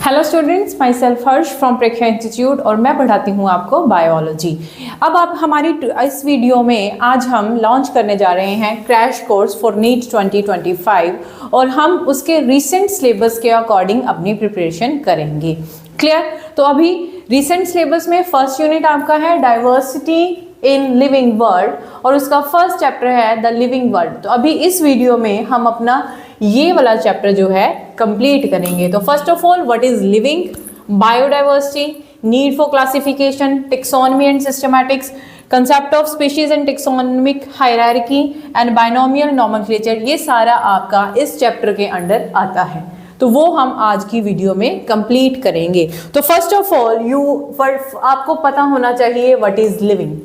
Hello students, my self Harsh from Preksha institute और मैं पढ़ाती हूँ आपको बायोलॉजी। अब आप हमारी इस वीडियो में आज हम लॉन्च करने जा रहे हैं क्रैश कोर्स फॉर नीट 2025 और हम उसके रिसेंट सिलेबस के अकॉर्डिंग अपनी प्रिपरेशन करेंगे। क्लियर? तो अभी रिसेंट सिलेबस में फर्स्ट यूनिट आपका है डाइवर्सिटी इन लिविंग वर्ल्ड और उसका फर्स्ट चैप्टर है द लिविंग वर्ल्ड। तो अभी इस वीडियो में हम अपना ये वाला चैप्टर जो है कंप्लीट करेंगे। तो first of all, what is living, biodiversity, need for classification, taxonomy and systematics, concept of species and taxonomic hierarchy and binomial nomenclature, ये सारा आपका इस चैप्टर के अंडर आता है। तो वो हम आज की वीडियो में कंप्लीट करेंगे। तो फर्स्ट ऑफ ऑल आपको पता होना चाहिए what is living.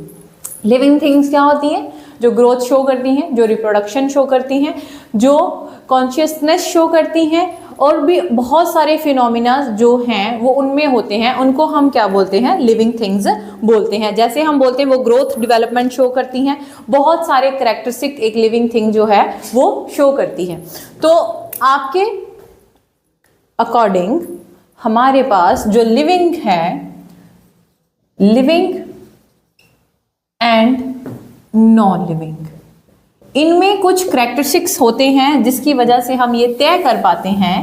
Living things क्या होती हैं? जो ग्रोथ शो करती हैं, जो रिप्रोडक्शन शो करती हैं, जो कॉन्शियसनेस शो करती हैं, और भी बहुत सारे फिनोमिना जो हैं वो उनमें होते हैं, उनको हम क्या बोलते हैं? लिविंग थिंग्स बोलते हैं। जैसे हम बोलते हैं वो ग्रोथ डेवलपमेंट शो करती हैं, बहुत सारे कैरेक्टरिस्टिक एक लिविंग थिंग जो है वो शो करती है। तो आपके अकॉर्डिंग हमारे पास जो लिविंग है, लिविंग एंड नॉन लिविंग, इनमें कुछ कैरेक्टरिस्टिक्स होते हैं जिसकी वजह से हम ये तय कर पाते हैं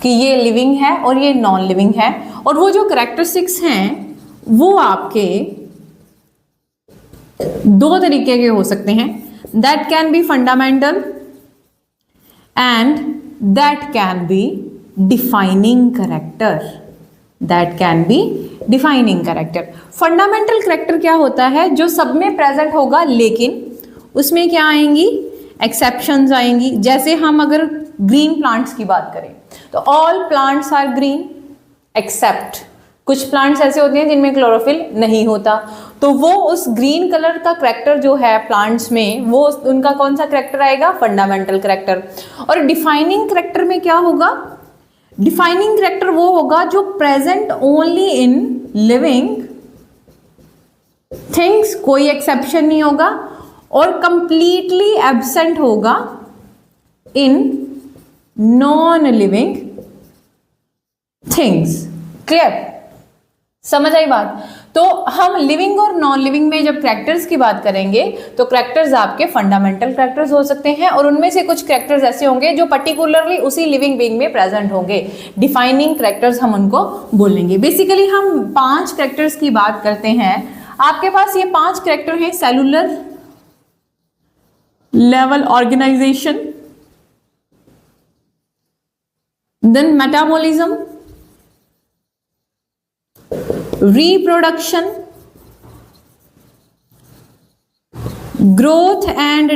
कि ये लिविंग है और ये नॉन लिविंग है। और वो जो कैरेक्टरिस्टिक्स हैं वो आपके दो तरीके के हो सकते हैं। That can be fundamental and that can be defining character. That can be defining character. Fundamental character क्या होता है? जो सब में प्रेजेंट होगा, लेकिन उसमें क्या आएंगी? एक्सेप्शंस आएंगी। जैसे हम अगर ग्रीन प्लांट्स की बात करें तो all plants are green except कुछ प्लांट्स ऐसे होते हैं जिनमें क्लोरोफिल नहीं होता। तो वो उस ग्रीन कलर का कैरेक्टर जो है प्लांट्स में, वो उनका कौन सा कैरेक्टर आएगा? Fundamental character. और डिफाइनिंग कैरेक्टर में क्या होगा? डिफाइनिंग कैरेक्टर वो होगा जो present only in living things, कोई एक्सेप्शन नहीं होगा, और कंप्लीटली एब्सेंट होगा in non living things. Clear? समझ आई बात? तो हम लिविंग और नॉन लिविंग में जब कैरेक्टर्स की बात करेंगे तो कैरेक्टर्स आपके फंडामेंटल कैरेक्टर्स हो सकते हैं, और उनमें से कुछ कैरेक्टर्स ऐसे होंगे जो पर्टिकुलरली उसी लिविंग बीइंग में प्रेजेंट होंगे। डिफाइनिंग कैरेक्टर्स हम उनको बोलेंगे। बेसिकली हम 5 कैरेक्टर्स की बात करते हैं। आपके पास ये 5 कैरेक्टर हैं। Cellular level organisation, then metabolism, reproduction, growth and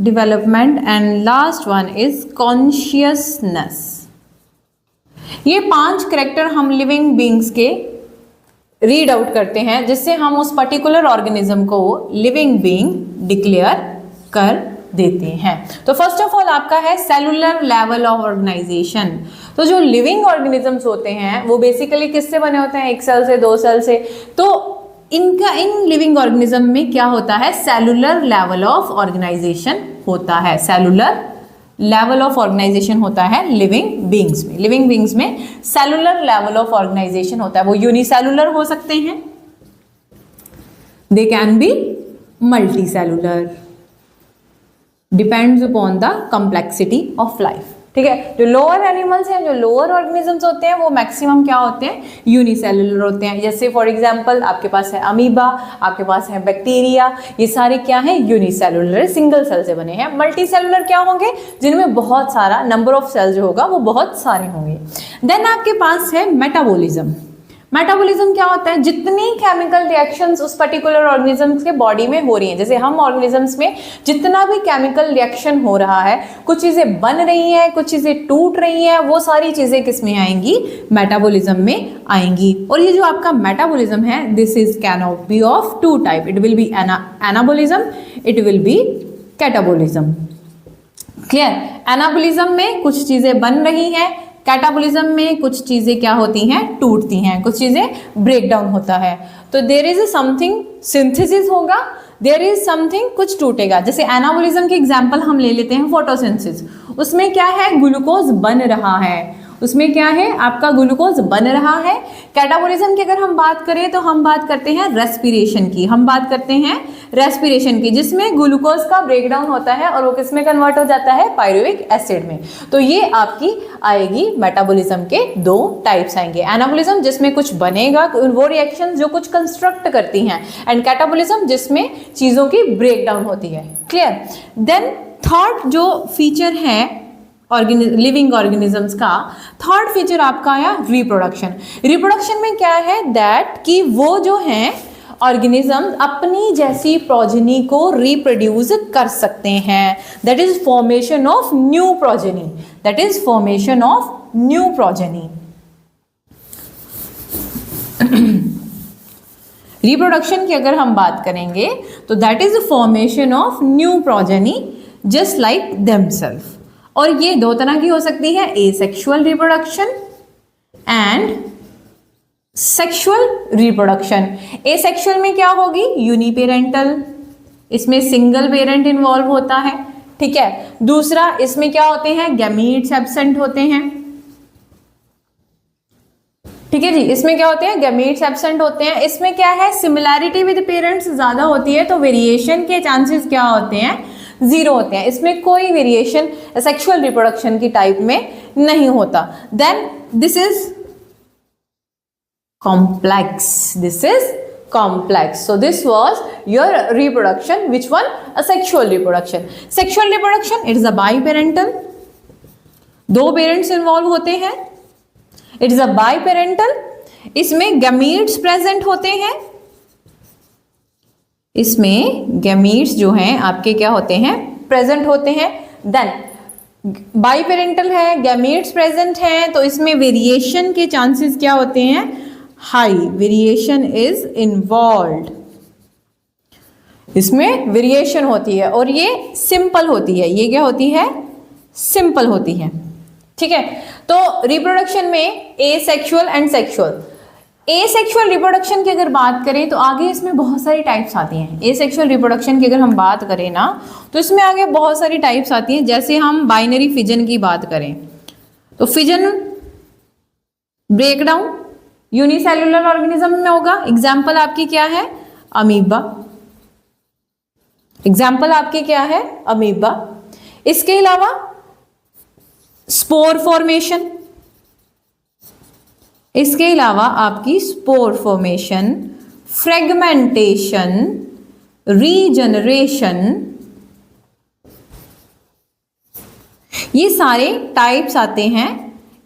development, and last one is consciousness। ये 5 कैरेक्टर हम लिविंग बीइंग्स के रीड आउट करते हैं, जिससे हम उस पर्टिकुलर ऑर्गेनिज्म को लिविंग बीइंग डिक्लेयर कर देते हैं। तो फर्स्ट ऑफ ऑल आपका है सेलुलर लेवल ऑफ ऑर्गेनाइजेशन। तो जो लिविंग ऑर्गेनिजम्स होते हैं वो बेसिकली किससे बने होते हैं? 1 सेल से, 2 सेल से। तो इन लिविंग ऑर्गेनिज्म में क्या होता है? सेलुलर लेवल ऑफ ऑर्गेनाइजेशन होता है। सेलुलर लेवल ऑफ ऑर्गेनाइजेशन होता है लिविंग बीइंग्स में। लिविंग बीइंग्स में सेलुलर लेवल ऑफ ऑर्गेनाइजेशन होता है। वो यूनिसेलुलर हो सकते हैं, they can be multi cellular, depends upon the complexity of life. ठीक है? जो लोअर एनिमल्स हैं, जो लोअर ऑर्गेनिजम्स होते हैं, वो मैक्सिमम क्या होते हैं? यूनिसेलुलर होते हैं। जैसे फॉर एग्जांपल आपके पास है अमीबा, आपके पास है बैक्टीरिया, ये सारे क्या हैं? यूनिसेलुलर, सिंगल सेल से बने हैं। मल्टी सेलुलर क्या होंगे? जिनमें बहुत सारा नंबर ऑफ सेल्स जो होगा वो बहुत सारे होंगे। देन आपके पास है मेटाबॉलिज्म। मेटाबॉलिज्म क्या होता है? जितनी केमिकल रिएक्शंस उस पर्टिकुलर ऑर्गेनिजम्स के बॉडी में हो रही हैं, जैसे हम ऑर्गेनिजम्स में जितना भी केमिकल रिएक्शन हो रहा है, कुछ चीजें बन रही हैं, कुछ चीजें टूट रही हैं, वो सारी चीजें किस में आएंगी? मेटाबॉलिज्म में आएंगी। और ये जो आपका मेटाबॉलिज्म है, this is can be of 2 type. It will be anabolism, it will be catabolism. Clear? Anabolism में कुछ चीजें बन रही हैं, कैटाबॉलिज्म में कुछ चीजें क्या होती हैं? टूटती हैं, कुछ चीजें ब्रेक डाउन होता है। तो देयर इज समथिंग सिंथेसिस होगा, देयर इज समथिंग, कुछ टूटेगा। जैसे एनाबोलिज्म के एग्जांपल हम ले लेते हैं, फोटोसिंथेसिस, उसमें क्या है, ग्लूकोज बन रहा है, उसमें क्या है, आपका ग्लूकोज बन रहा है। कैटाबोलिज्म की अगर हम बात करें तो हम बात करते हैं रेस्पिरेशन की, हम बात करते हैं रेस्पिरेशन की, जिसमें ग्लूकोज का ब्रेकडाउन होता है और वो किस में कन्वर्ट हो जाता है, पायरुविक एसिड में। तो ये आपकी आएगी मेटाबॉलिज्म के दो टाइप्स आएंगे, एनाबोलिज्म जिसमें कुछ बनेगा, वो रिएक्शन जो कुछ कंस्ट्रक्ट करती हैं, एंड कैटाबोलिज्म जिसमें चीजों की ब्रेकडाउन होती है। क्लियर। देन थर्ड जो फीचर है लिविंग ऑर्गेनिजम्स का, थर्ड फीचर आपका आया रिप्रोडक्शन। रिप्रोडक्शन में क्या है, दैट कि वो जो हैं ऑर्गेनिजम्स अपनी जैसी प्रोजेनी को रिप्रोड्यूस कर सकते हैं, that is formation of new progeny, that is formation of new progeny. Reproduction की अगर हम बात करेंगे तो that is formation of new progeny just like themself. और ये दो तरह की हो सकती है, asexual reproduction and sexual reproduction. Asexual में क्या होगी, यूनिपेरेंटल, इसमें सिंगल पेरेंट इन्वॉल्व होता है, ठीक है। दूसरा इसमें क्या होते हैं, गैमीट्स एब्सेंट होते हैं, ठीक है जी, इसमें क्या होते हैं, गैमीट्स एब्सेंट होते हैं। इसमें क्या है, सिमिलैरिटी विद पेरेंट्स ज्यादा होती है, तो वेरिएशन के चांसेस क्या होते हैं, जीरो होते हैं। इसमें कोई वेरिएशन सेक्सुअल रिप्रोडक्शन की टाइप में नहीं होता। Then this is complex, this is complex. So this was your reproduction. Which one? A sexual reproduction. Sexual reproduction, it is a biparental, दो पेरेंट्स इन्वॉल्व होते हैं, इट इज अ बाइपेरेंटल, इसमें gametes present होते हैं, इसमें गैमीट्स जो हैं आपके क्या होते हैं, प्रेजेंट होते हैं। देन बाइपेरेंटल है, गैमीट्स प्रेजेंट हैं, तो इसमें वेरिएशन के चांसेस क्या होते हैं, हाई, वेरिएशन इज इन्वॉल्व्ड, इसमें वेरिएशन होती है और ये सिंपल होती है, ये क्या होती है, सिंपल होती है, ठीक है। तो रिप्रोडक्शन में asexual and sexual. Asexual reproduction की अगर बात करें तो आगे इसमें बहुत सारी टाइप्स आती हैं। एसेक्सुअल रिप्रोडक्शन की अगर हम बात करें ना तो इसमें आगे बहुत सारी टाइप्स आती हैं। जैसे हम बाइनरी फिजन की बात करें तो फिजन ब्रेकडाउन यूनिसेल्युलर ऑर्गेनिज्म में होगा। एग्जाम्पल आपकी क्या है, अमीबा, एग्जाम्पल आपकी क्या है, अमीबा। इसके अलावा स्पोर फॉर्मेशन, इसके अलावा आपकी स्पोर फॉर्मेशन, फ्रेगमेंटेशन, रीजनरेशन, ये सारे टाइप्स आते हैं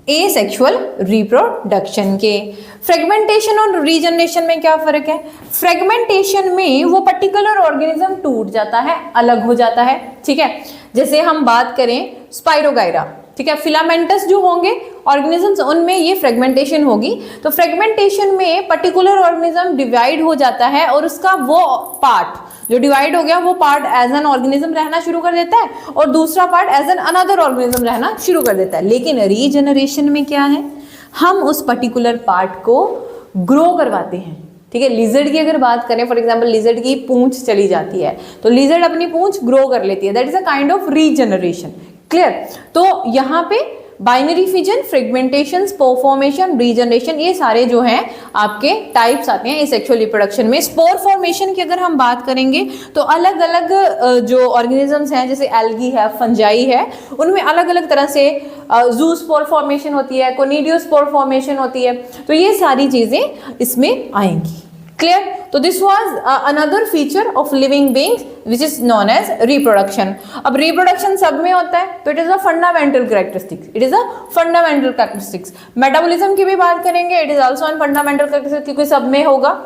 एसेक्सुअल रिप्रोडक्शन के। फ्रेगमेंटेशन और रीजनरेशन में क्या फर्क है, फ्रेगमेंटेशन में वो पर्टिकुलर ऑर्गेनिज्म टूट जाता है, अलग हो जाता है, ठीक है। जैसे हम बात करें स्पाइरोगाइरा, ठीक है, फिलामेंटस जो होंगे ऑर्गेनिजम्स उनमें ये फ्रेगमेंटेशन होगी। तो फ्रेगमेंटेशन में पर्टिकुलर ऑर्गेनिज्म डिवाइड हो जाता है और उसका वो पार्ट जो डिवाइड हो गया वो पार्ट एज एन ऑर्गेनिज्म रहना शुरू कर देता है और दूसरा part as an another organism रहना शुरू कर देता है। लेकिन रीजनरेशन में क्या है, हम उस पर्टिकुलर पार्ट को ग्रो करवाते हैं, ठीक है। लिजर्ड की अगर बात करें, फॉर एग्जांपल लिजर्ड की पूंछ चली जाती है तो लिजर्ड अपनी पूंछ ग्रो कर लेती है, that is a kind of regeneration, clear. तो यहाँ पे binary fission, fragmentation, spore formation, regeneration, ये सारे जो हैं आपके टाइप्स आते हैं एसेक्सुअल रिप्रोडक्शन में। स्पोर फॉर्मेशन की अगर हम बात करेंगे तो अलग अलग जो ऑर्गेनिजम्स हैं जैसे एल्गी है, फंजाई है, उनमें अलग अलग तरह से जू स्पोर फॉर्मेशन होती है, कोनिडियो स्पोर फॉर्मेशन होती है, तो ये सारी चीजें इसमें आएंगी, क्लियर। तो this was another feature of living beings which is known as reproduction. अब रिप्रोडक्शन सब में होता है तो it is a fundamental characteristics, it is a fundamental characteristics. Metabolism की भी बात करेंगे, it is also an fundamental characteristics, क्योंकि सब में होगा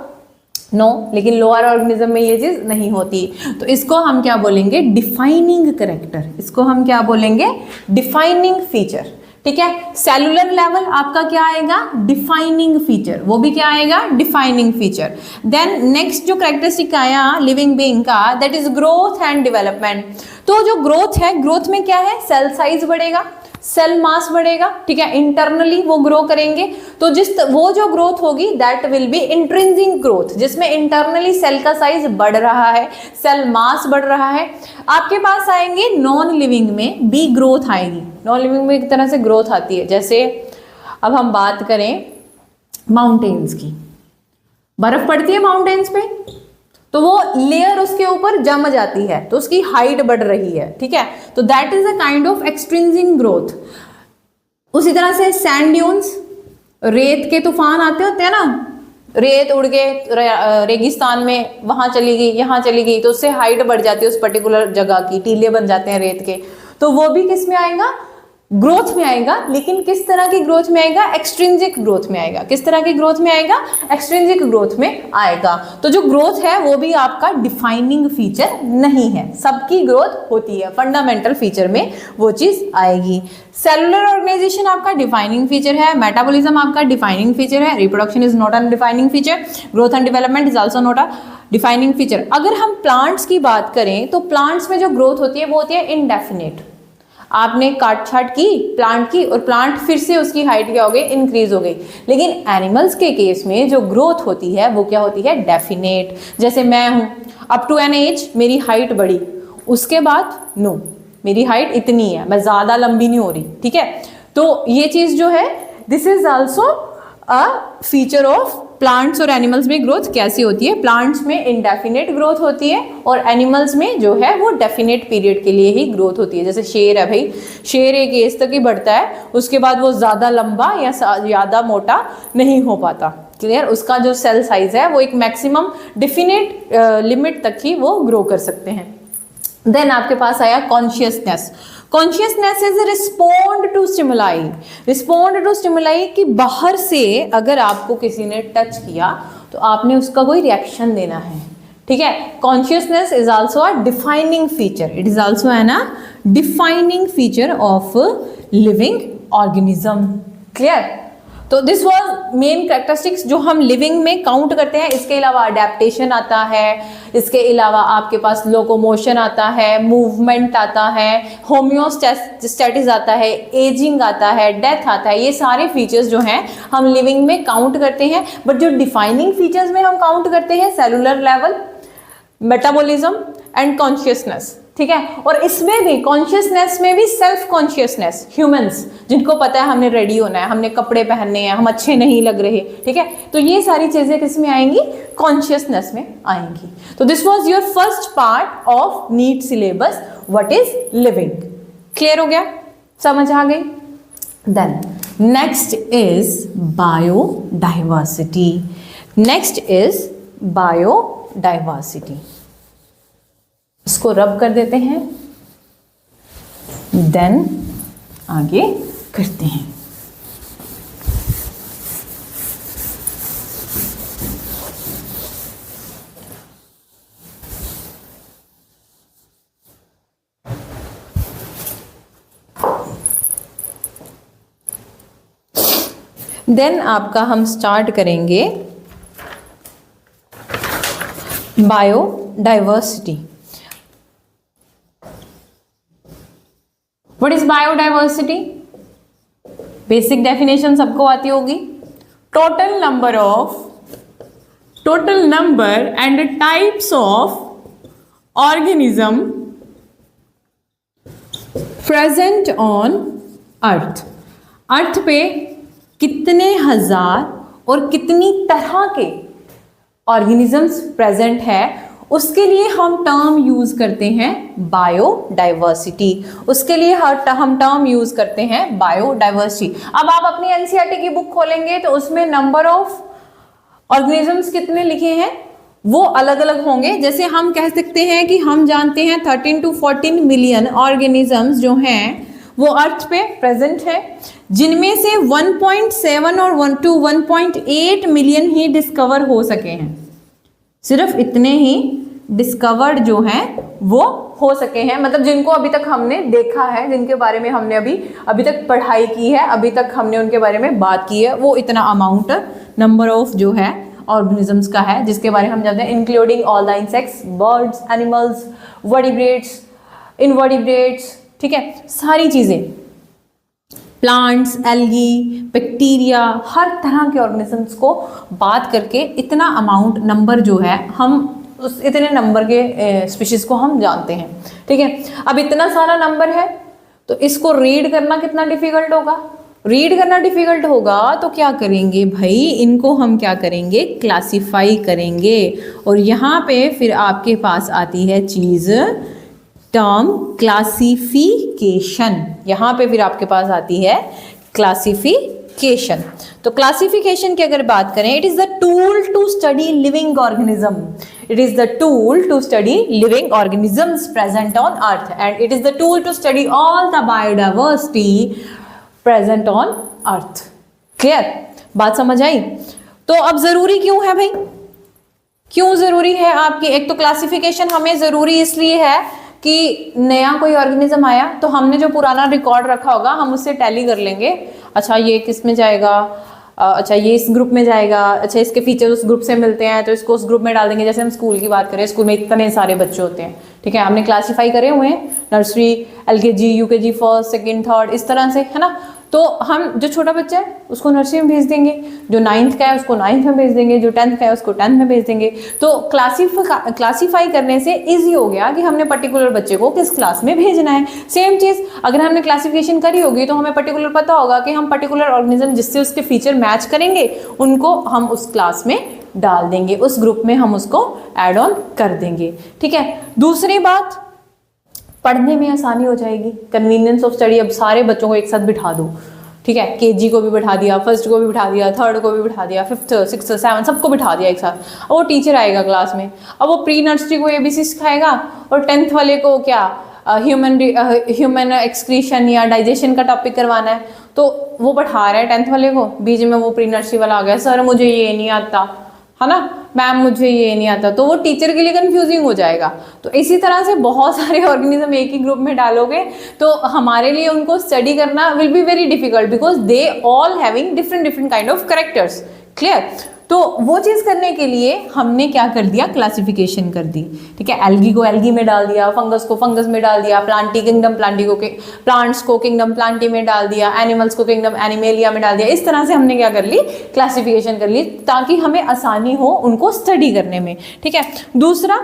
नो, लेकिन लोअर ऑर्गेनिज्म में ये चीज नहीं होती। तो इसको हम क्या बोलेंगे, डिफाइनिंग कैरेक्टर, इसको हम क्या बोलेंगे, डिफाइनिंग फीचर, ठीक है। सेलुलर लेवल आपका क्या आएगा, डिफाइनिंग फीचर, वो भी क्या आएगा, डिफाइनिंग फीचर। देन नेक्स्ट जो कैरेक्टरिस्टिक आया लिविंग बीइंग का, that is growth and development. तो जो ग्रोथ है, ग्रोथ में क्या है, सेल साइज बढ़ेगा, सेल मास बढ़ेगा, ठीक है, इंटरनली वो ग्रो करेंगे। तो वो जो ग्रोथ होगी that will B intrinsic growth, जिसमें इंटरनली सेल का साइज बढ़ रहा है, सेल मास बढ़ रहा है। आपके पास आएंगे नॉन लिविंग में भी ग्रोथ आएगी। नॉन लिविंग में एक तरह से ग्रोथ आती है, जैसे अब हम बात करें माउंटेन्स की, बर्फ पड़ती है माउंटेन्स पे तो वो लेयर उसके ऊपर जम जाती है तो उसकी हाइट बढ़ रही है, ठीक है, तो that is a kind of extrinsic growth. उसी तरह से सैंड ड्यून्स, रेत के तूफान आते होते हैं ना, रेत उड़ के रेगिस्तान में वहां चली गई, यहाँ चली गई, तो उससे हाइट बढ़ जाती है उस पर्टिकुलर जगह की, टीले बन जाते हैं रेत के, तो वो भी किस में आएगा, ग्रोथ में आएगा। लेकिन किस तरह की ग्रोथ में आएगा, एक्सट्रिंसिक ग्रोथ में आएगा। किस तरह की ग्रोथ में आएगा, एक्सट्रिंसिक ग्रोथ में आएगा। तो जो ग्रोथ है वो भी आपका डिफाइनिंग फीचर नहीं है, सबकी ग्रोथ होती है, फंडामेंटल फीचर में वो चीज आएगी। सेलुलर ऑर्गेनाइजेशन आपका डिफाइनिंग फीचर है, मेटाबॉलिज्म आपका डिफाइनिंग फीचर है, reproduction is not a defining feature, growth and development is also not a defining feature. अगर हम प्लांट्स की बात करें तो प्लांट्स में जो ग्रोथ होती है वो होती है इनडेफिनेट। आपने काट छाट की प्लांट की और प्लांट फिर से उसकी हाइट क्या हो गई, इंक्रीज हो गई। लेकिन एनिमल्स के केस में जो ग्रोथ होती है वो क्या होती है, डेफिनेट। जैसे मैं हूं, अप टू एन एज मेरी हाइट बढ़ी, उसके बाद नो, मेरी हाइट इतनी है, मैं ज्यादा लंबी नहीं हो रही, ठीक है। तो ये चीज जो है, this is also a feature of plants और एनिमल्स में ग्रोथ कैसी होती है। प्लांट्स में इनडेफिनेट ग्रोथ होती है और एनिमल्स में जो है वो डेफिनेट पीरियड के लिए ही ग्रोथ होती है। जैसे शेर है भाई, शेर एक एज तक ही बढ़ता है, उसके बाद वो ज़्यादा लंबा या ज़्यादा मोटा नहीं हो पाता, क्लियर। उसका जो सेल साइज है वो एक मैक्सिमम डेफिनेट लिमिट तक ही वो ग्रो कर सकते हैं। देन आपके पास आया consciousness. Consciousness is respond to stimuli. Respond to stimuli कि बाहर से अगर आपको किसी ने टच किया तो आपने उसका कोई रिएक्शन देना है, ठीक है। Consciousness is also a defining feature, it is also N a defining feature of living organism, clear. तो दिस वाज मेन कैरेक्टरिस्टिक्स जो हम लिविंग में काउंट करते हैं। इसके अलावा अडेप्टेशन आता है, इसके अलावा आपके पास लोकोमोशन आता है, मूवमेंट आता है, होम्योस्टैटिस आता है, एजिंग आता है, डेथ आता है। ये सारे फीचर्स जो हैं हम लिविंग में काउंट करते हैं। बट जो डिफाइनिंग फीचर्स में हम काउंट करते हैं cellular level, metabolism and consciousness, ठीक है। और इसमें भी कॉन्शियसनेस में भी सेल्फ कॉन्शियसनेस, ह्यूमंस जिनको पता है हमने रेडी होना है, हमने कपड़े पहनने हैं, हम अच्छे नहीं लग रहे, ठीक है। तो ये सारी चीजें किस में आएंगी, कॉन्शियसनेस में आएंगी। तो this was your first part of NEET syllabus, what is living. Clear हो गया, समझ आ गई। Then next is biodiversity. Next is biodiversity. इसको रब कर देते हैं, देन आगे करते हैं। देन आपका हम स्टार्ट करेंगे biodiversity. What is biodiversity? Basic definition सबको आती होगी। Total number and types of organism present on earth. Earth पे कितने हजार और कितनी तरह के ऑर्गेनिजम्स प्रेजेंट है, उसके लिए हम टर्म यूज करते हैं बायोडाइवर्सिटी। उसके लिए हम टर्म यूज करते हैं बायोडाइवर्सिटी। अब आप अपनी एनसीईआरटी की बुक खोलेंगे तो उसमें नंबर ऑफ ऑर्गेनिजम्स कितने लिखे हैं वो अलग अलग होंगे। जैसे हम कह सकते हैं कि हम जानते हैं 13 to 14 मिलियन ऑर्गेनिजम्स जो हैं वो अर्थ पे प्रेजेंट है, जिनमें से 1.7 और 1 to 1.8 मिलियन ही डिस्कवर हो सके हैं। सिर्फ इतने ही डिस्कवर्ड जो हैं वो हो सके हैं, मतलब जिनको अभी तक हमने देखा है, जिनके बारे में हमने अभी तक पढ़ाई की है, अभी तक हमने उनके बारे में बात की है, वो इतना अमाउंट नंबर ऑफ जो है ऑर्गेनिजम्स का है, जिसके बारे में हम जानते हैं, including all the insects, birds, animals, vertebrates, invertebrates, ठीक है, सारी चीज़ें, प्लांट्स, एल्गी, बैक्टीरिया, हर तरह के ऑर्गेनिजम्स को बात करके इतना अमाउंट नंबर जो है हम उस इतने नंबर के स्पीशीज को हम जानते हैं, ठीक है। अब इतना सारा नंबर है तो इसको रीड करना कितना डिफिकल्ट होगा, रीड करना डिफिकल्ट होगा तो क्या करेंगे भाई, इनको हम क्या करेंगे, क्लासिफाई करेंगे। और यहाँ पे फिर आपके पास आती है चीज़ टर्म क्लासिफिकेशन, यहाँ पे फिर आपके पास आती है क्लासिफिकेशन। तो क्लासिफिकेशन की अगर बात करें, it is the tool to study living organism, it is the tool to study living organisms present on earth and it is the tool to study all the biodiversity present on earth। clear, बात समझ आई। तो अब जरूरी क्यों है भाई, क्यों जरूरी है आपकी, एक तो क्लासिफिकेशन हमें जरूरी इसलिए है कि नया कोई ऑर्गेनिज्म आया तो हमने जो पुराना रिकॉर्ड रखा होगा हम उससे टैली कर लेंगे, अच्छा ये किस में जाएगा, अच्छा ये इस ग्रुप में जाएगा, अच्छा इसके फीचर उस ग्रुप से मिलते हैं तो इसको उस ग्रुप में डाल देंगे। जैसे हम स्कूल की बात करें, स्कूल में इतने सारे बच्चे होते हैं, ठीक है, हमने क्लासीफाई करे हुए हैं, nursery, LKG, UKG, first, second, third, इस तरह से, है ना। तो हम जो छोटा बच्चा है उसको नर्सरी में भेज देंगे, जो 9th का है उसको 9th में भेज देंगे, जो 10th का है उसको 10th में भेज देंगे। तो क्लासीफाई करने से इजी हो गया कि हमने पर्टिकुलर बच्चे को किस क्लास में भेजना है। सेम चीज़ अगर हमने क्लासिफिकेशन करी होगी तो हमें पर्टिकुलर पता होगा कि हम पर्टिकुलर ऑर्गेनिज्म जिससे उसके फीचर मैच करेंगे उनको हम उस क्लास में डाल देंगे, उस ग्रुप में हम उसको ऐड ऑन कर देंगे, ठीक है। दूसरी बात, पढ़ने में आसानी हो जाएगी, कन्वीनियंस ऑफ स्टडी। अब सारे बच्चों को एक साथ बिठा दो, ठीक है, केजी को भी बिठा दिया, फर्स्ट को भी बिठा दिया, थर्ड को भी बिठा दिया, फिफ्थ, सिक्स्थ, सेवन, सबको बिठा दिया एक साथ। अब वो टीचर आएगा क्लास में, अब वो प्री नर्सरी को एबीसी सिखाएगा और 10th वाले को क्या ह्यूमन एक्सक्रीशन या डाइजेशन का टॉपिक करवाना है, तो वो पढ़ा रहा है 10th वाले को, बीच में वो प्री नर्सरी वाला आ गया, सर मुझे ये नहीं आता, है ना, मैम मुझे ये नहीं आता, तो वो टीचर के लिए कंफ्यूजिंग हो जाएगा। तो इसी तरह से बहुत सारे ऑर्गेनिज्म एक ही ग्रुप में डालोगे तो हमारे लिए उनको स्टडी करना will be very difficult because they all having different different kind of characters. Clear, तो वो चीज़ करने के लिए हमने क्या कर दिया, क्लासिफिकेशन कर दी, ठीक है। एल्गी को एल्गी में डाल दिया, फंगस को फंगस में डाल दिया, प्लांटी किंगडम प्लांट्स को किंगडम प्लांटी में डाल दिया, एनिमल्स को किंगडम एनिमेलिया में डाल दिया। इस तरह से हमने क्या कर ली, क्लासिफिकेशन कर ली ताकि हमें आसानी हो उनको स्टडी करने में, ठीक है। दूसरा,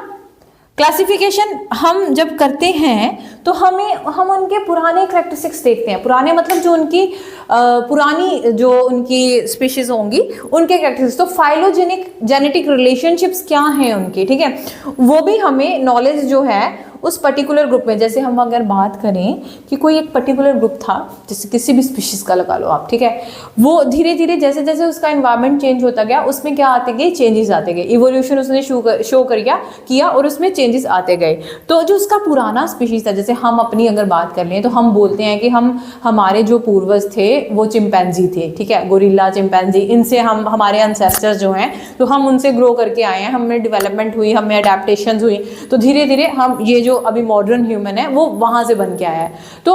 क्लासिफिकेशन हम जब करते हैं तो हम उनके पुराने कैरेक्टरिस्टिक्स देखते हैं, पुराने मतलब जो उनकी पुरानी जो उनकी स्पीशीज होंगी उनके कैरेक्टरिस्टिक्स, तो फाइलोजेनिक जेनेटिक रिलेशनशिप्स क्या हैं उनकी, ठीक है, वो भी हमें नॉलेज जो है उस पर्टिकुलर ग्रुप में। जैसे हम अगर बात करें कि कोई एक पर्टिकुलर ग्रुप था, जैसे किसी भी स्पीशीज का लगा लो आप, ठीक है, वो धीरे धीरे जैसे जैसे उसका एनवायरनमेंट चेंज होता गया उसमें क्या आते गए, चेंजेस आते गए, इवोल्यूशन उसने शो किया और उसमें चेंजेस आते गए। तो जो उसका पुराना स्पीशीज था, जैसे हम अपनी अगर बात कर लें तो हम बोलते हैं कि हमारे जो पूर्वज थे वो चिंपैंजी थे, ठीक है, गोरिल्ला, चिंपैंजी, इनसे हमारे एंसेस्टर्स जो हैं तो हम उनसे ग्रो करके आए हैं, हमें डेवलपमेंट हुई, हमें अडेप्टेशन हुई, तो धीरे धीरे हम ये जो अभी मॉडर्न ह्यूमन है वो वहाँ से बन के आया है। तो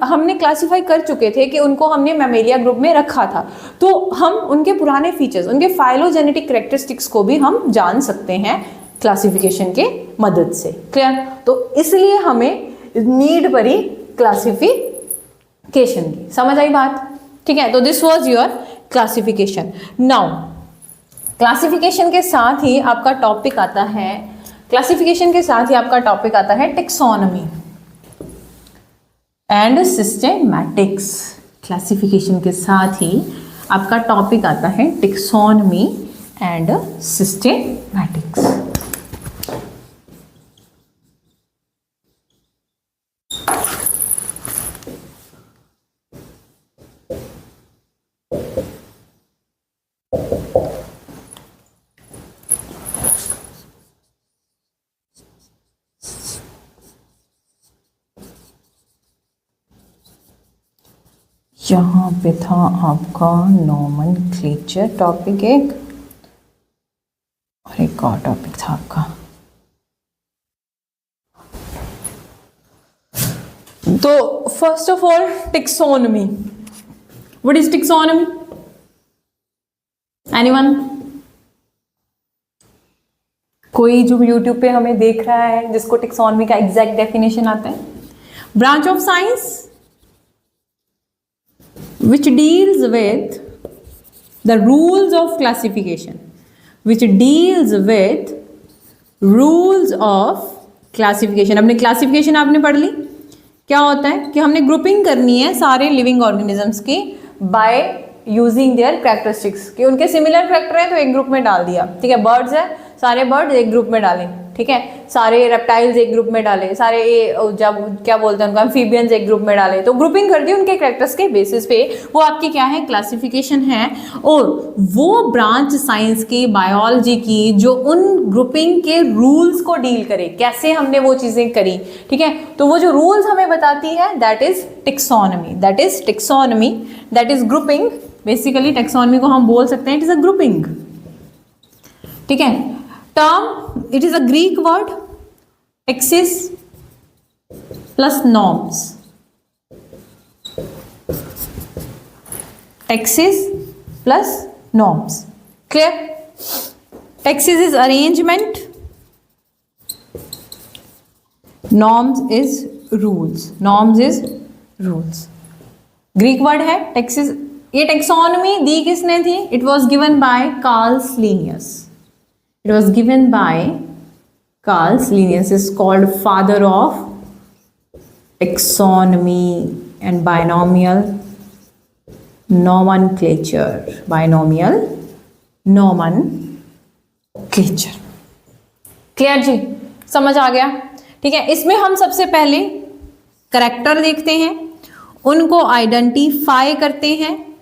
हमने क्लासिफाई कर चुके थे कि उनको हमने मैमेलिया ग्रुप में रखा था, तो हम उनके पुराने फीचर्स, उनके फाइलोजेनेटिक कैरेक्टरिस्टिक्स को भी हम जान सकते हैं क्लासिफिकेशन के मदद से। क्लियर, तो इसलिए हमें नीड पड़ी क्लासिफिकेशन की। समझ आई बात, ठीक है। तो this was your classification. Now classification के साथ ही आपका टॉपिक आता है, क्लासिफिकेशन के साथ ही आपका टॉपिक आता है टेक्सोनॉमी एंड सिस्टेमैटिक्स। क्लासिफिकेशन के साथ ही आपका टॉपिक आता है टेक्सोनॉमी एंड सिस्टेमैटिक्स। यहाँ पे था आपका नोमेनक्लेचर टॉपिक एक, और एक और टॉपिक था आपका, तो first of all taxonomy. What is taxonomy? Anyone? कोई जो यूट्यूब पे हमें देख रहा है जिसको टेक्सोनॉमी का एग्जैक्ट डेफिनेशन आता है? Branch of science which deals with the rules of classification, which deals with rules of classification. अपने क्लासिफिकेशन आपने पढ़ ली, क्या होता है कि हमने ग्रुपिंग करनी है सारे लिविंग ऑर्गेनिजम्स की बाय यूजिंग देयर कैरेक्टरिस्टिक्स, कि उनके सिमिलर कैरेक्टर है तो एक ग्रुप में डाल दिया, ठीक है। बर्ड्स है, सारे बर्ड्स एक ग्रुप में डालें, ठीक है। सारे रेप्टाइल्स एक ग्रुप में डाले, सारे जब क्या बोलते हैं उनको एम्फीबियंस एक ग्रुप में डाले, तो ग्रुपिंग कर दी उनके कैरेक्टर्स के बेसिस पे, वो आपकी क्या है, क्लासिफिकेशन है। और वो ब्रांच साइंस की, बायोलॉजी की, जो उन ग्रुपिंग के रूल्स को डील करे, कैसे हमने वो चीज़ें करी, ठीक है। तो वो जो रूल्स हमें बताती है that is taxonomy, that is taxonomy, that is grouping. Basically taxonomy को हम बोल सकते हैं इट इज अ ग्रुपिंग, ठीक है। Term, it is a Greek word, taxis plus norms, taxis plus norms, clear? Taxis is arrangement, norms is rules, norms is rules. Greek word है taxis। ये taxonomy दी किसने थी? It was given by Carl Linnaeus. It was given by Carl Linnaeus, is called father of taxonomy and binomial nomenclature, binomial nomenclature. Clear जी, समझ आ गया, ठीक है। इसमें हम सबसे पहले करैक्टर देखते हैं, उनको आइडेंटिफाई करते हैं,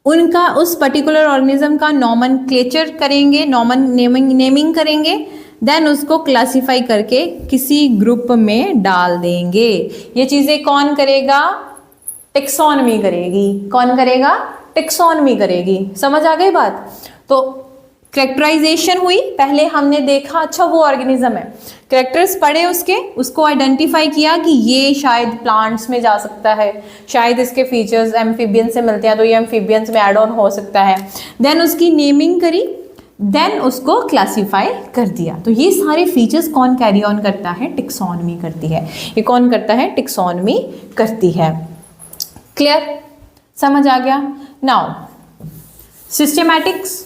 उनका उस पर्टिकुलर ऑर्गेनिज्म का नॉमनक्लेचर करेंगे, नेमिंग करेंगे, देन उसको क्लासिफाई करके किसी ग्रुप में डाल देंगे। ये चीज़ें कौन करेगा? टेक्सोनॉमी करेगी। कौन करेगा? टेक्सोनॉमी करेगी। समझ आ गई बात? तो कैरेक्टराइजेशन हुई, पहले हमने देखा अच्छा वो ऑर्गेनिज्म है, कैरेक्टर्स पढ़े उसके, उसको आइडेंटिफाई किया कि ये शायद प्लांट्स में जा सकता है, शायद इसके फीचर्स एम्फीबियन से मिलते हैं तो ये एम्फीबियंस में एड ऑन हो सकता है, देन उसकी नेमिंग करी, देन उसको क्लासीफाई कर दिया। तो ये सारे फीचर्स कौन कैरी ऑन करता है? टेक्सोनॉमी करती है। ये कौन करता है? टेक्सोनॉमी करती है। क्लियर? समझ आ गया? नाउ सिस्टेमैटिक्स,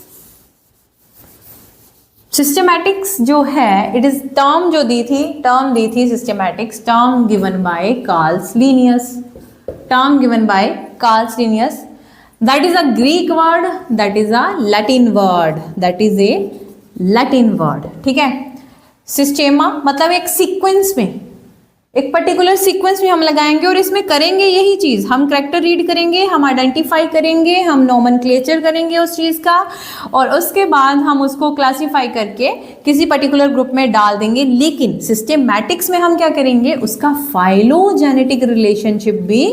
सिस्टेमैटिक्स जो है इट इज टर्म जो दी थी systematics, term given by Carl Linnaeus, term given by Carl Linnaeus, that is a Greek word, that is a Latin word, that is a Latin word, ठीक है। सिस्टेमा मतलब एक sequence में, एक पर्टिकुलर सीक्वेंस में हम लगाएंगे और इसमें करेंगे यही चीज़, हम कैरेक्टर रीड करेंगे, हम आइडेंटिफाई करेंगे, हम नोमेनक्लेचर करेंगे उस चीज़ का, और उसके बाद हम उसको क्लासीफाई करके किसी पर्टिकुलर ग्रुप में डाल देंगे। लेकिन सिस्टेमैटिक्स में हम क्या करेंगे? उसका फाइलोजेनेटिक रिलेशनशिप भी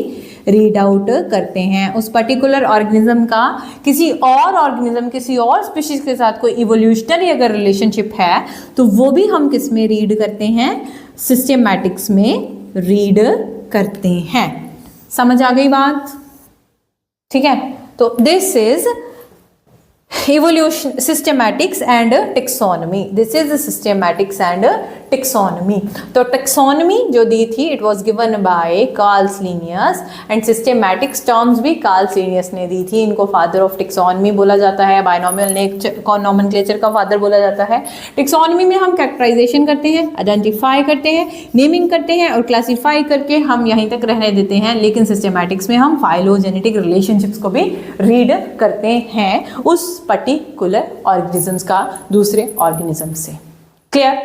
रीड आउट करते हैं। उस पर्टिकुलर ऑर्गेनिज्म का किसी और ऑर्गेनिज्म, किसी और स्पीशीज के साथ कोई इवोल्यूशनरी अगर रिलेशनशिप है तो वो भी हम किस में रीड करते हैं? सिस्टेमैटिक्स में रीड करते हैं। समझ आ गई बात? ठीक है। तो this is evolution, systematics and taxonomy, this is the systematics and taxonomy। तो taxonomy जो दी थी it was given by Carl Linnaeus and systematics terms भी Carl Linnaeus ने दी थी। इनको father of taxonomy बोला जाता है, binomial nomenclature का father बोला जाता है। taxonomy में हम characterization करते हैं, identify करते हैं, naming करते हैं और classify करके हम यहीं तक रहने देते हैं। लेकिन systematics में हम phylogenetic relationships को भी read करते हैं उस पर्टिकुलर ऑर्गेनिजम्स का दूसरे ऑर्गेनिज्म से। क्लियर?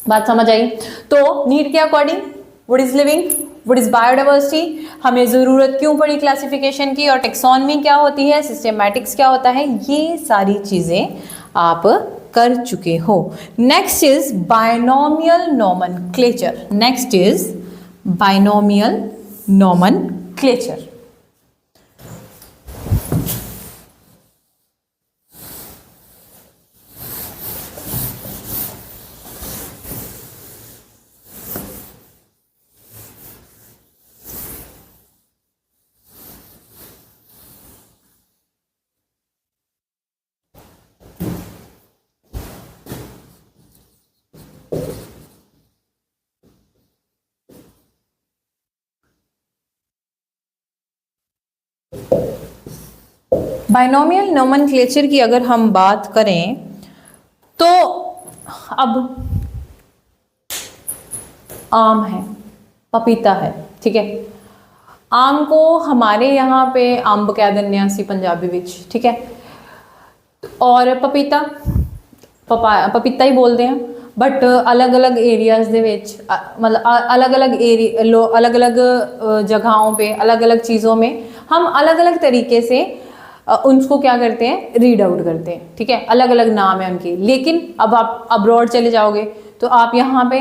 बात समझ आई? तो नीड के according what is living, what is biodiversity, हमें ज़रूरत क्यों पड़ी क्लासिफिकेशन की, और टेक्सोनॉमी क्या होती है, सिस्टेमैटिक्स क्या होता है, ये सारी चीज़ें आप कर चुके हो। Next is binomial nomenclature, next is binomial nomenclature. Binomial nomenclature की अगर हम बात करें तो अब आम है, पपीता है, ठीक है। आम को हमारे यहाँ पे अंब कह दिंदे हैं असी पंजाबी विच, ठीक है। और पपीता पपीता ही बोलते हैं, बट अलग अलग एरियाज दे विच मतलब अलग अलग एरिया अलग अलग जगहों पे अलग अलग चीज़ों में हम अलग अलग तरीके से उनको क्या करते हैं, रीड आउट करते हैं, ठीक है। अलग अलग नाम है उनके, लेकिन अब आप अब्रॉड चले जाओगे तो आप यहाँ पे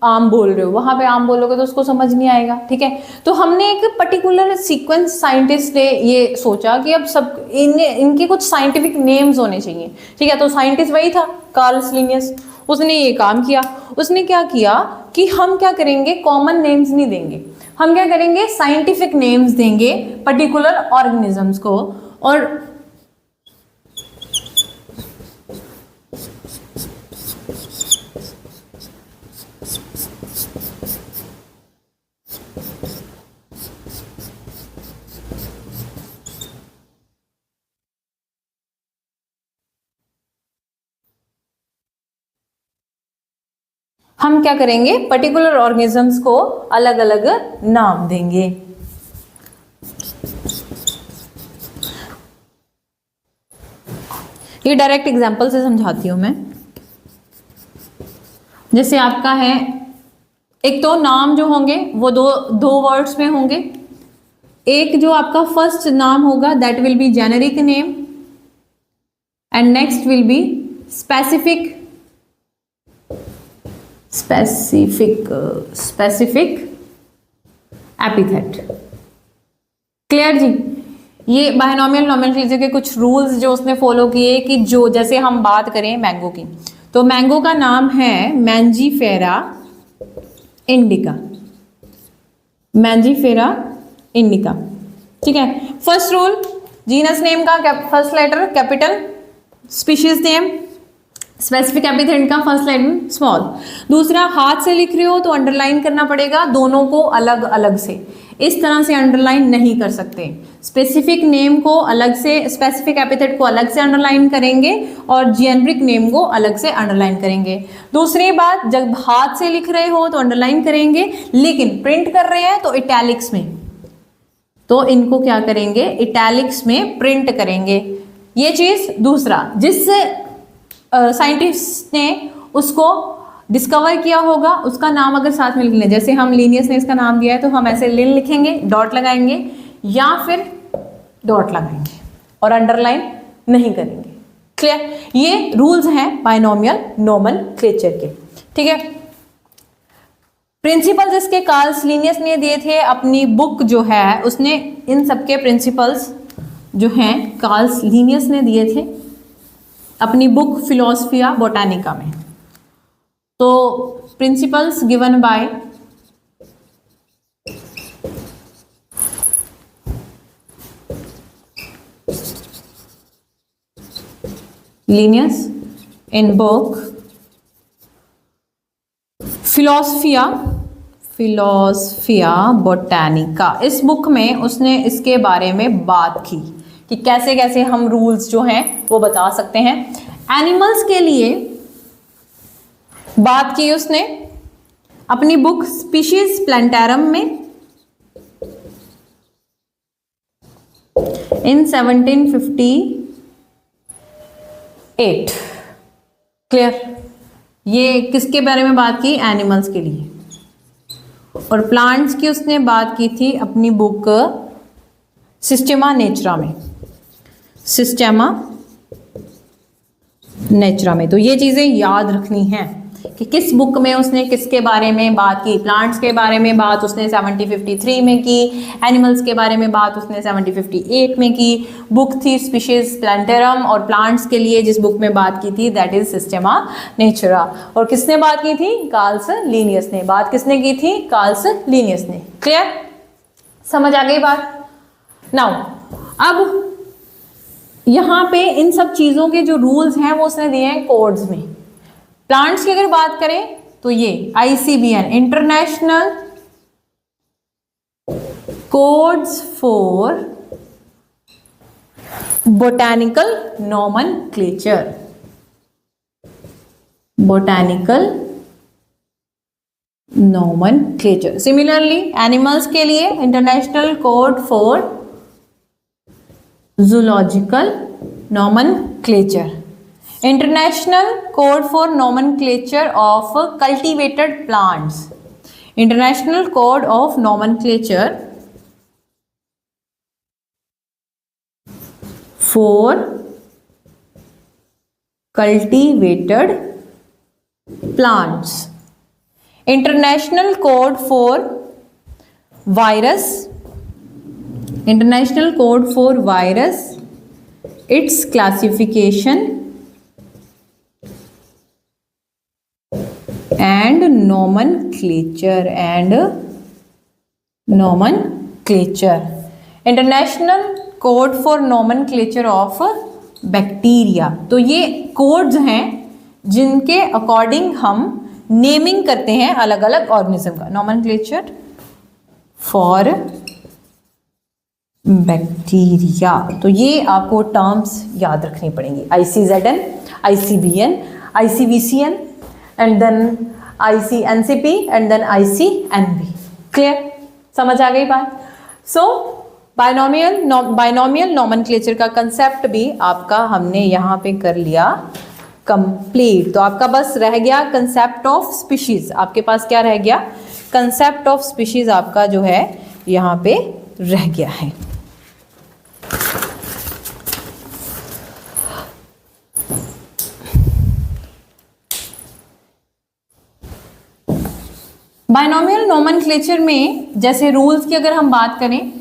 आम बोल रहे हो, वहाँ पे आम बोलोगे तो उसको समझ नहीं आएगा, ठीक है। तो हमने एक पर्टिकुलर सीक्वेंस, साइंटिस्ट ने ये सोचा कि अब सब इनके कुछ साइंटिफिक नेम्स होने चाहिए, ठीक है। तो साइंटिस्ट वही था कार्ल लिनियस, उसने ये काम किया। उसने क्या किया कि हम क्या करेंगे, कॉमन नेम्स नहीं देंगे, हम क्या करेंगे, साइंटिफिक नेम्स देंगे पर्टिकुलर ऑर्गेनिजम्स को। और हम क्या करेंगे, पर्टिकुलर ऑर्गेनिजम्स को अलग अलग नाम देंगे। ये डायरेक्ट एग्जांपल से समझाती हूं मैं। जैसे आपका है, एक तो नाम जो होंगे वो दो वर्ड्स में होंगे। एक जो आपका फर्स्ट नाम होगा that will be generic name and next will be specific epithet. Clear जी। ये बायनोमियल नोमेनक्लेचर के कुछ रूल्स जो उसने फॉलो किए कि जो जैसे हम बात करें मैंगो की, तो मैंगो का नाम है मैंजीफेरा इंडिका, मैंजीफेरा इंडिका, ठीक है। फर्स्ट रूल, जीनस नेम का first letter capital, species name specific epithet का फर्स्ट लेटर स्मॉल। दूसरा, हाथ से लिख रहे हो तो अंडरलाइन करना पड़ेगा दोनों को अलग अलग से, इस तरह से अंडरलाइन नहीं कर सकते। स्पेसिफिक नेम को अलग से, स्पेसिफिक एपिथेट को अलग से अंडरलाइन करेंगे और जेनेरिक नेम को अलग से अंडरलाइन करेंगे। दूसरी बात, जब हाथ से लिख रहे हो तो अंडरलाइन करेंगे, लेकिन प्रिंट कर रहे हैं तो इटैलिक्स में, तो इनको क्या करेंगे, इटैलिक्स में प्रिंट करेंगे। ये चीज। दूसरा, जिससे साइंटिस्ट ने उसको डिस्कवर किया होगा उसका नाम अगर साथ में लिख लें, जैसे हम लीनियस ने इसका नाम दिया है तो हम ऐसे लिन लिखेंगे, डॉट लगाएंगे या फिर डॉट लगाएंगे और अंडरलाइन नहीं करेंगे। क्लियर। ये रूल्स हैं बायनोमियल नोमेनक्लेचर के, ठीक है। प्रिंसिपल्स इसके कार्ल लिनियस ने दिए थे, अपनी बुक जो है उसने इन सबके प्रिंसिपल्स जो हैं कार्ल लिनियस ने दिए थे अपनी बुक फिलोसफिया बोटानिका में। तो principles given by Linnaeus in book Philosophia Botanica. इस बुक में उसने इसके बारे में बात की कि कैसे कैसे हम रूल्स जो हैं वो बता सकते हैं। एनिमल्स के लिए बात की उसने अपनी बुक स्पीशीज प्लांटारम में इन 1758। क्लियर। ये किसके बारे में बात की, एनिमल्स के लिए। और प्लांट्स की उसने बात की थी अपनी बुक सिस्टेमा नेचुरा में, सिस्टेमा नेचुरा में। तो ये चीजें याद रखनी हैं कि किस बुक में उसने किसके बारे में बात की। प्लांट्स के बारे में बात उसने 1753 में की, एनिमल्स के बारे में बात उसने 1758 में की। बुक थी स्पीशीज प्लांटेरम, और प्लांट्स के लिए जिस बुक में बात की थी दैट इज सिस्टेमा नेचुरा। और किसने बात की थी, कार्ल लिनियस ने। बात किसने की थी, कार्ल लिनियस ने। क्लियर, समझ आ गई बात। नाउ अब यहाँ पे इन सब चीज़ों के जो रूल्स हैं वो उसने दिए हैं कोड्स में। प्लांट्स की अगर बात करें तो ये ICBN international codes for botanical nomenclature. Botanical nomenclature. Similarly, animals के लिए international code for zoological nomenclature. International code for nomenclature of cultivated plants. International code of nomenclature for cultivated plants. International code for virus. International code for virus, its classification and nomenclature. International code for nomenclature of bacteria. तो ये codes हैं जिनके according हम naming करते हैं अलग अलग organism का. Nomenclature for bacteria. तो ये आपको टर्म्स याद रखनी पड़ेंगी. ICZN, ICBN, ICVCN and then ICNCP and then ICNB. Clear? समझ आ गई बात? सो बाइनोमियल नोमेनक्लेचर का कंसेप्ट भी आपका हमने यहाँ पे कर लिया कंप्लीट. तो आपका बस रह गया कंसेप्ट ऑफ स्पीशीज. आपके पास क्या रह गया? कंसेप्ट ऑफ स्पीशीज आपका जो है यहाँ पे रह गया है. बाइनोमियल नोमेनक्लेचर में जैसे रूल्स की अगर हम बात करें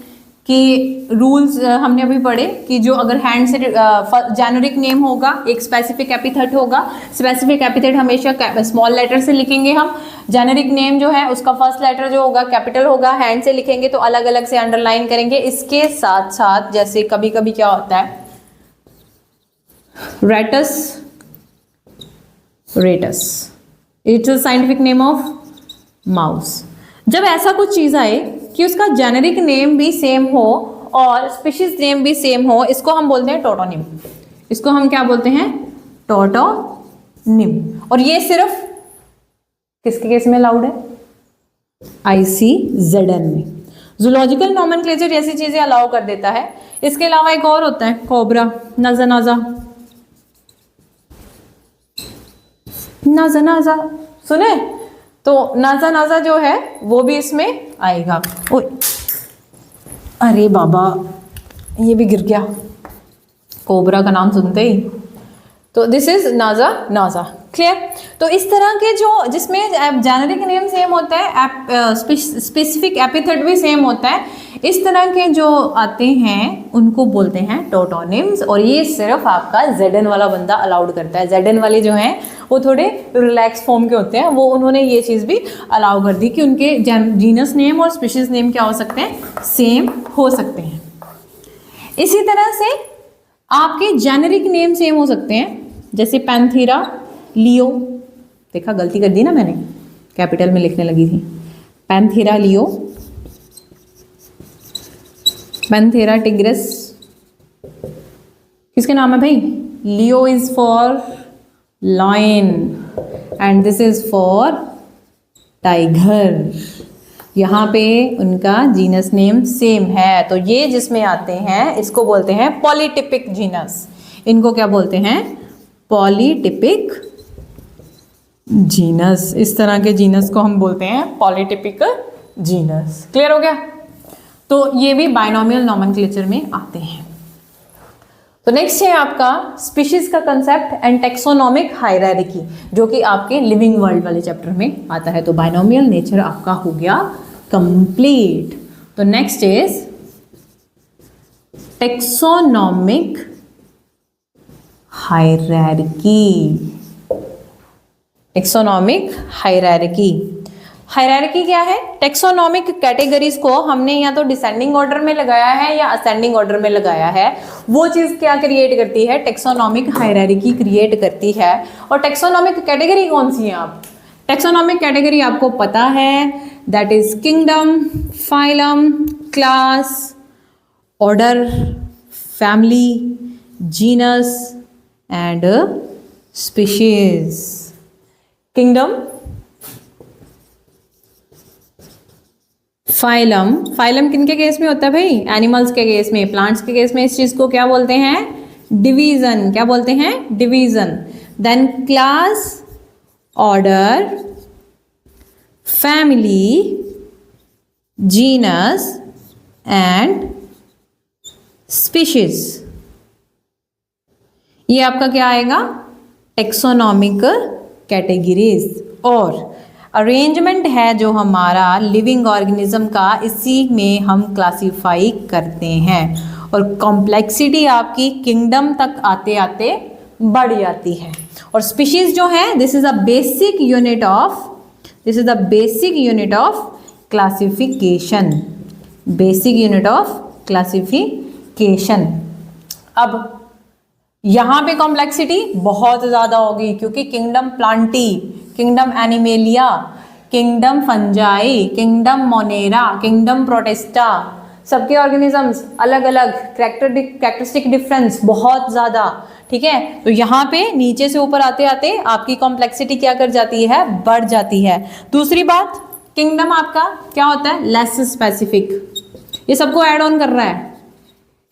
कि रूल्स हमने अभी पढ़े कि जो अगर हैंड से जेनेरिक नेम होगा, एक स्पेसिफिक एपिथेट होगा. स्पेसिफिक एपिथेट हमेशा स्मॉल लेटर से लिखेंगे हम. जेनेरिक नेम जो है उसका फर्स्ट लेटर जो होगा कैपिटल होगा. हैंड से लिखेंगे तो अलग अलग से अंडरलाइन करेंगे. इसके साथ साथ जैसे कभी कभी क्या होता है, रेटस, it's a scientific name of mouse. जब ऐसा कुछ चीज आए कि उसका जेनेरिक नेम भी सेम हो और स्पीशीज नेम भी सेम हो, इसको हम बोलते हैं टोटोनिम. इसको हम क्या बोलते हैं? टोटोनिम. और ये सिर्फ किसके केस में अलाउड है? ICZN में. जूलॉजिकल नोमेनक्लेचर जैसी चीजें अलाउ कर देता है. इसके अलावा एक और होता है कोबरा, नाजा. सुने? तो नाजा जो है वो भी इसमें आएगा. ओए अरे बाबा, ये भी गिर गया कोबरा का नाम सुनते ही. तो दिस इज नाजा. क्लियर? तो इस तरह के जो जिसमें जेनेरिक नेम सेम होता है, स्पेसिफिक एपिथेट भी सेम होता है, इस तरह के जो आते हैं उनको बोलते हैं टोटोनिम्स. और ये सिर्फ आपका ZN वाला बंदा अलाउड करता है. ZN वाले जो हैं वो थोड़े रिलैक्स फॉर्म के होते हैं. वो उन्होंने ये चीज़ भी अलाउ कर दी कि उनके जीनस नेम और स्पीशीज नेम क्या हो सकते हैं? सेम हो सकते हैं. इसी तरह से आपके जेनेरिक नेम सेम हो सकते हैं. जैसे पैंथेरा लियो. देखा, गलती कर दी ना मैंने, कैपिटल में लिखने लगी थी. Panthera leo, Panthera tigris. किसके नाम है भाई? Leo is for lion and this is for tiger. यहाँ पे उनका जीनस नेम सेम है. तो ये जिसमें आते हैं इसको बोलते हैं पॉलीटिपिक जीनस. इनको क्या बोलते हैं? Polytypic genus. इस तरह के जीनस को हम बोलते हैं पॉलीटिपिक जीनस. क्लियर हो गया? तो ये भी बाइनोमियल नोमेनक्लेचर में आते हैं. तो नेक्स्ट है आपका स्पीशीज का कंसेप्ट एंड टेक्सोनोमिक हायरार्की, जो कि आपके लिविंग वर्ल्ड वाले चैप्टर में आता है. तो बाइनोमियल नेचर आपका हो गया कंप्लीट. तो next is taxonomic hierarchy. Taxonomic hierarchy. Hierarchy क्या है? टेक्सोनोमिक कैटेगरीज को हमने या तो डिसेंडिंग ऑर्डर में लगाया है या असेंडिंग ऑर्डर में लगाया है. वो चीज़ क्या क्रिएट करती है? टेक्सोनोमिक हायरार्की क्रिएट करती है. और टेक्सोनोमिक कैटेगरी कौन सी है? आप टेक्सोनोमिक कैटेगरी आपको पता है, that is kingdom, phylum, class, order, family, genus and species. Kingdom, phylum, phylum किनके केस में होता है भाई? एनिमल्स के केस में। प्लांट्स के केस में इस चीज को क्या बोलते हैं? डिवीजन। क्या बोलते हैं? Division. Then class, order, family, genus and species. ये आपका क्या आएगा? Taxonomic categories. और अरेंजमेंट है जो हमारा लिविंग ऑर्गेनिज्म का, इसी में हम क्लासीफाई करते हैं। और कॉम्प्लेक्सिटी आपकी किंगडम तक आते आते बढ़ जाती है। और स्पीशीज जो है, this is a basic unit of, this is the basic unit of classification. Basic unit of classification. अब यहाँ पे कॉम्प्लेक्सिटी बहुत ज़्यादा होगी, क्योंकि kingdom Plantae, kingdom animalia, kingdom fungi, kingdom Monera, kingdom Protista, सबके ऑर्गेनिजम्स अलग अलग, कैरेक्टरिस्टिक डिफरेंस बहुत ज़्यादा। ठीक है, तो यहाँ पे नीचे से ऊपर आते आते आपकी कॉम्प्लेक्सिटी क्या कर जाती है? बढ़ जाती है। दूसरी बात, किंगडम आपका क्या होता है? Less specific. ये सबको ऐड ऑन कर रहा है।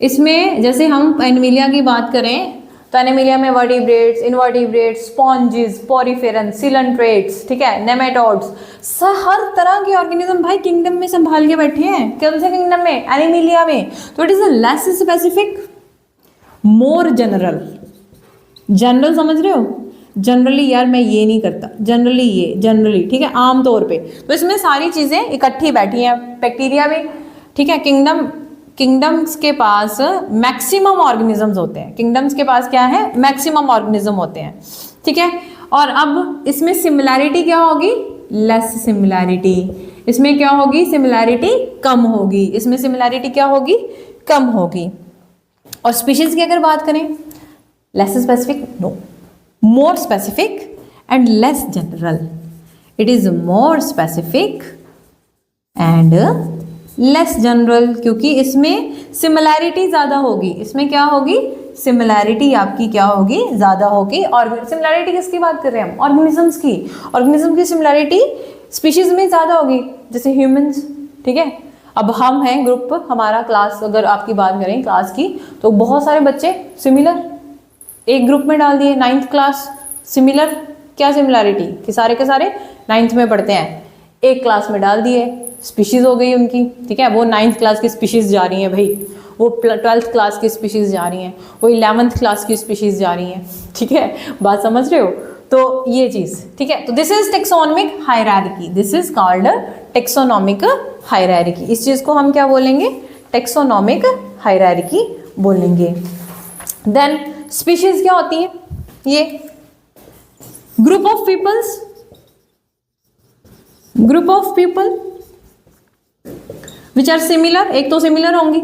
इसमें जैसे हम एनिमेलिया की बात करें तो एनिमेलिया में वर्टिब्रेट्स, इनवर्टिब्रेट्स, स्पॉन्जेस, पोरिफेरन, सिलेंट्रेट्स, ठीक है, नेमेटोड्स, हर तरह के ऑर्गेनिज्म भाई किंगडम में संभाल के बैठे हैं। कौन से किंगडम में? एनिमेलिया में। तो it is a less specific, more general. General समझ रहे हो? जनरली यार मैं ये नहीं करता, जनरली ये, जनरली, ठीक है, आमतौर पे। तो इसमें सारी चीजें इकट्ठी बैठी हैं। बैक्टीरिया भी, ठीक है, किंगडम्स के पास मैक्सिमम ऑर्गेनिजम्स होते हैं। किंगडम्स के पास क्या है? मैक्सिमम ऑर्गेनिज्म होते हैं। ठीक है, और अब इसमें सिमिलैरिटी क्या होगी? Less similarity. इसमें क्या होगी? सिमिलैरिटी कम होगी। इसमें सिमिलैरिटी क्या होगी? कम होगी। और स्पीशीज की अगर बात करें, less specific, no, more specific and less general. It is more specific and less general, क्योंकि इसमें सिमिलैरिटी ज़्यादा होगी। इसमें क्या होगी? सिमिलैरिटी आपकी क्या होगी? ज़्यादा होगी। और सिमिलैरिटी किसकी बात कर रहे हैं हम? ऑर्गेनिजम्स की। ऑर्गेनिज्म की सिमिलैरिटी स्पीशीज में ज़्यादा होगी, जैसे ह्यूमंस। ठीक है, अब हम हैं ग्रुप, हमारा क्लास अगर आपकी बात करें क्लास की, तो बहुत सारे बच्चे सिमिलर एक ग्रुप में डाल दिए। 9th क्लास सिमिलर, क्या सिमिलैरिटी कि सारे के सारे 9th में पढ़ते हैं, एक क्लास में डाल दिए, स्पीशीज हो गई उनकी। ठीक है, वो 9th क्लास की स्पीशीज जा रही हैं भाई, वो 12th क्लास की स्पीशीज जा रही हैं, वो 11th क्लास की स्पीशीज जा रही हैं। ठीक है, बात समझ रहे हो? तो ये चीज़, ठीक है, तो this is taxonomic hierarchy, this is called taxonomic hierarchy. इस चीज़ को हम क्या बोलेंगे? टेक्सोनोमिक हायरार्की बोलेंगे। देन स्पीशीज क्या होती है? ये group of peoples, group of people which are similar, एक तो सिमिलर होंगी,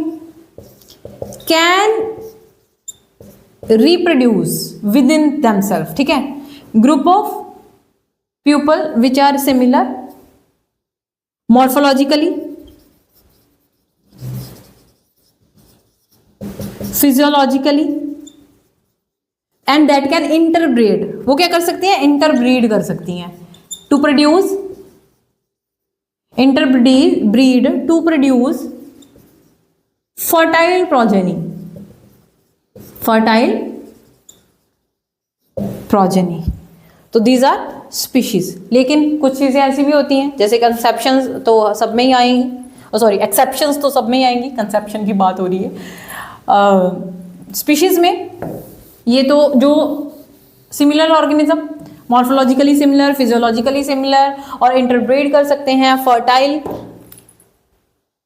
can reproduce with in themself. ठीक है, group of people which are similar morphologically, physiologically and that can interbreed. वो क्या कर सकती हैं? इंटरब्रीड कर सकती हैं। To produce, interbreed to produce fertile progeny, fertile progeny। तो these are species। लेकिन कुछ चीज़ें ऐसी भी होती हैं, जैसे कंसेप्शंस तो सब में ही आएंगी, सॉरी एक्सेप्शंस तो सब में ही आएंगी, कंसेप्शन की बात हो रही है। स्पीशीज में ये तो जो similar organism, morphologically similar, physiologically similar, और इंटरब्रीड कर सकते हैं फर्टाइल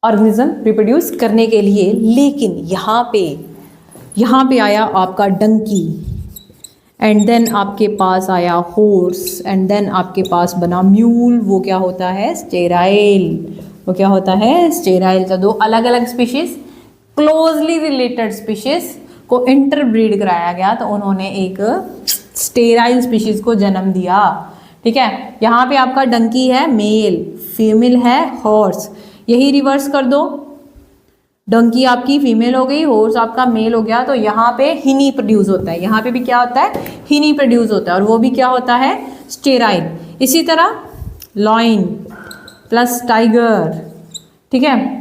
ऑर्गेनिज्म रिप्रोड्यूस करने के लिए। लेकिन यहाँ पे आया आपका डंकी, एंड देन आपके पास आया हॉर्स, एंड देन आपके पास बना म्यूल। वो क्या होता है? स्टेराइल। वो क्या होता है? स्टेराइल। तो दो अलग अलग स्पीशीज, क्लोजली रिलेटेड स्पीशीज को इंटरब्रीड कराया गया, तो उन्होंने एक स्टेराइल स्पीशीज को जन्म दिया। ठीक है, यहाँ पे आपका डंकी है मेल, फीमेल है हॉर्स। यही रिवर्स कर दो, डंकी आपकी फीमेल हो गई, हॉर्स आपका मेल हो गया, तो यहाँ पे हिनी प्रोड्यूस होता है, यहाँ पे भी क्या होता है, हिनी प्रोड्यूस होता है, और वो भी क्या होता है, स्टेराइल। इसी तरह लॉइन प्लस टाइगर, ठीक है,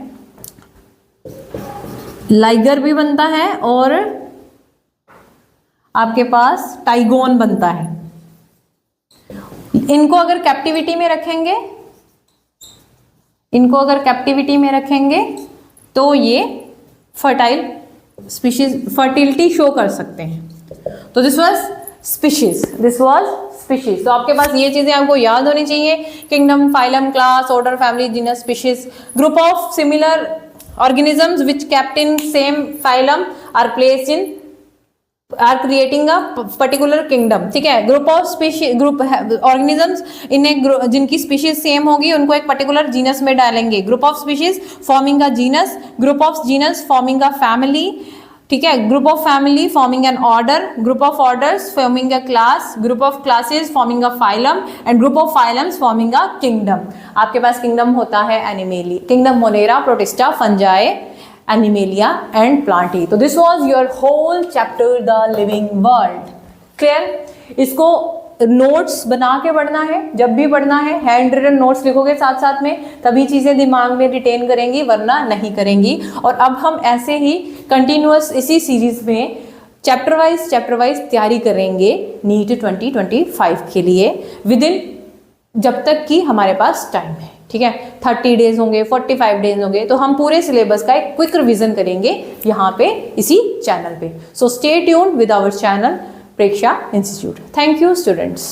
लाइगर भी बनता है और आपके पास टाइगोन बनता है। इनको अगर कैप्टिविटी में रखेंगे, इनको अगर कैप्टिविटी में रखेंगे तो ये फर्टाइल स्पीशीज, फर्टिलिटी शो कर सकते हैं। तो this was species, this was species. तो आपके पास ये चीजें आपको याद होनी चाहिए, kingdom, phylum, class, order, family, genus, species, group of similar organisms which kept in same phylum are placed in, are creating a particular kingdom, ठीक है। Group of species, group organisms, इन्हें जिनकी स्पीशीज सेम होगी उनको एक particular genus में डालेंगे। Group of species forming a genus, group of genus forming a family, ठीक है, group of family forming an order, group of orders forming a class, group of classes forming a phylum, and group of phylums forming a kingdom. आपके पास kingdom होता है animalia, kingdom monera, protista, fungi, animalia and plantae. तो this was your whole chapter the living world. Clear? इसको notes बना के पढ़ना है, जब भी पढ़ना है हैंड रिटन नोट्स लिखोगे साथ साथ में, तभी चीज़ें दिमाग में रिटेन करेंगी, वरना नहीं करेंगी। और अब हम ऐसे ही कंटिन्यूअस इसी सीरीज में चैप्टर वाइज तैयारी करेंगे नीट 2025 के लिए, विद इन, जब तक कि हमारे पास टाइम है, ठीक है। 30 डेज होंगे, 45 डेज होंगे, तो हम पूरे सिलेबस का एक क्विक रिवीजन करेंगे यहाँ पे इसी चैनल पे। So stay tuned with our channel Preksha institute. Thank you students.